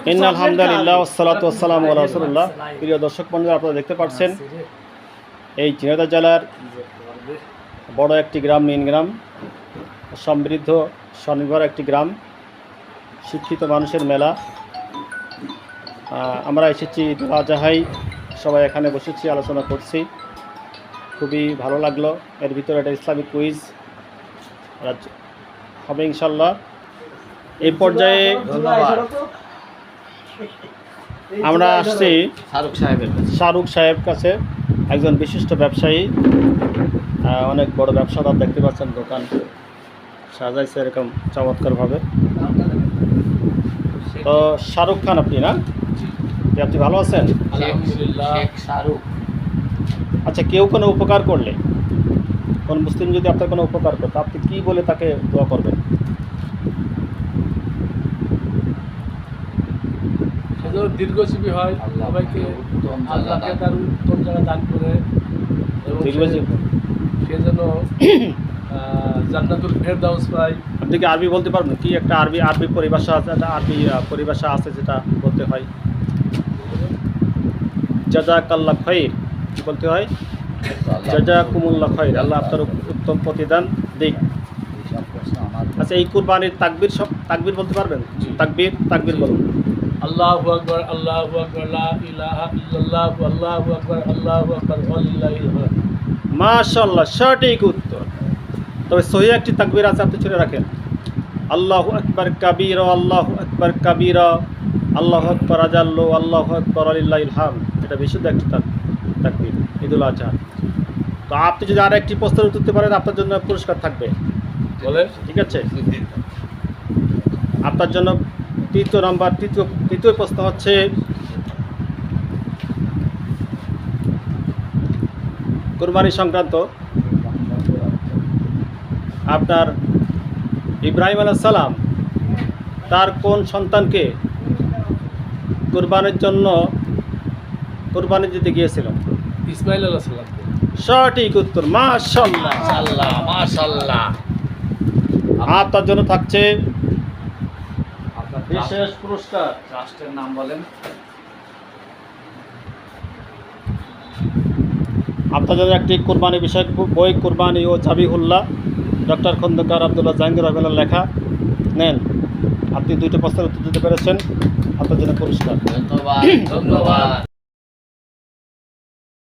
আলহামদুলিল্লাহ ওয়াসসালাতু ওয়াসসালামু আলা রাসূলিল্লাহ। প্রিয় দর্শক বন্ধুরা, আপনারা দেখতে পাচ্ছেন এই ঝিনাইদহ জেলার বড় একটি গ্রাম, মেন গ্রাম, সমৃদ্ধ স্বনির্ভর একটি গ্রাম, শিক্ষিত মানুষের মেলা। আমরা এসেছি ঈদুল আজহায়, সবাই এখানে বসেছি, আলোচনা করছি, খুবই ভালো লাগলো। এর ভিতরে একটা ইসলামিক কুইজ হবে ইনশাল্লাহ। এই পর্যায়ে আমরা আসছি শাহরুখ সাহেব কাছে, একজন বিশিষ্ট ব্যবসায়ী, অনেক বড় ব্যবসাদার। দেখতে পাচ্ছেন দোকান সাজাইছে এরকম চমৎকারভাবে। তো শাহরুখ খান আপনি না? যে আপনি ভালো আছেন? আচ্ছা, কেউ কোনো উপকার করলে, কোন মুসলিম যদি আপনার কোনো উপকার করতো, আপনি কি বলে তাকে দোয়া করবেন? দীর্ঘজীবী হয়, সবাইকে আল্লাহকে তার উত্তম জায়গা দান করে, দীর্ঘজীবী, সে যেন জান্নাতুল ফেরদাউস পায়। আপনি কি আরবি বলতে পারবেন? কি একটা আরবি পরিভাষা আছে, একটা আরবি পরিভাষা আছে যেটা বলতে হয়, জাযাকাল্লাহ খাইর, কি বলতে হয়? জাযাকুমুল্লাহ খাইর, আল্লাহ আপনার উত্তম প্রতিদান দিক। আচ্ছা, এই কুরবানির তাকবীর, সব তাকবীর বলতে পারবেন? তাকবীর বলুন। আল্লাহু আকবার, আল্লাহু আকবার, লা ইলাহা ইল্লাল্লাহ, আল্লাহু আকবার, আল্লাহু আকবার, ওয়ালিল্লাহিল হামদ। মাশাআল্লাহ, সঠিক উত্তর। তবে সহিহ একটি তাকবীর আছে, আপনি চলে রাখেন। আল্লাহু আকবার কাবীরা, আল্লাহু আকবার কাবীরা, আল্লাহু আকবার আজাল্লু, আল্লাহু আকবার, ওয়ালিল্লাহিল হামদ। এটা বিশুদ্ধ একটি তাকবীর ঈদুল আজহা। তো আপনি যদি আর একটি প্রশ্নের উত্তর দিতে পারেন, আপনার জন্য পুরস্কার থাকবে। বলেন, ঠিক আছে? আপনার জন্য তৃতীয় প্রশ্ন হচ্ছে, কুরবানি সংক্রান্ত। আপনার ইব্রাহিম আলাইহিস সালাম তার কোন সন্তানকে কুরবানি দিতে গিয়েছিলেন? ইসমাইল আলাইহিস সালাম। সঠিক উত্তর, মাশাআল্লাহ। মাশাআল্লাহ, মাশাআল্লাহ। আপনার জন্য থাকছে বিশেষ পুরস্কার। রাষ্ট্রের নাম বলেন। আপনার জন্য একটি কুরবানি বিষয়ক বই, কুরবানি ও জাবিহুল্লাহ, ডক্টর খন্দকার আব্দুল্লাহ জাহাঙ্গীর রহমানের লেখা। নেন, আপনি দুইটা প্রশ্নের উত্তর দিতে পেরেছেন, আপনার জন্য পুরস্কার। ধন্যবাদ।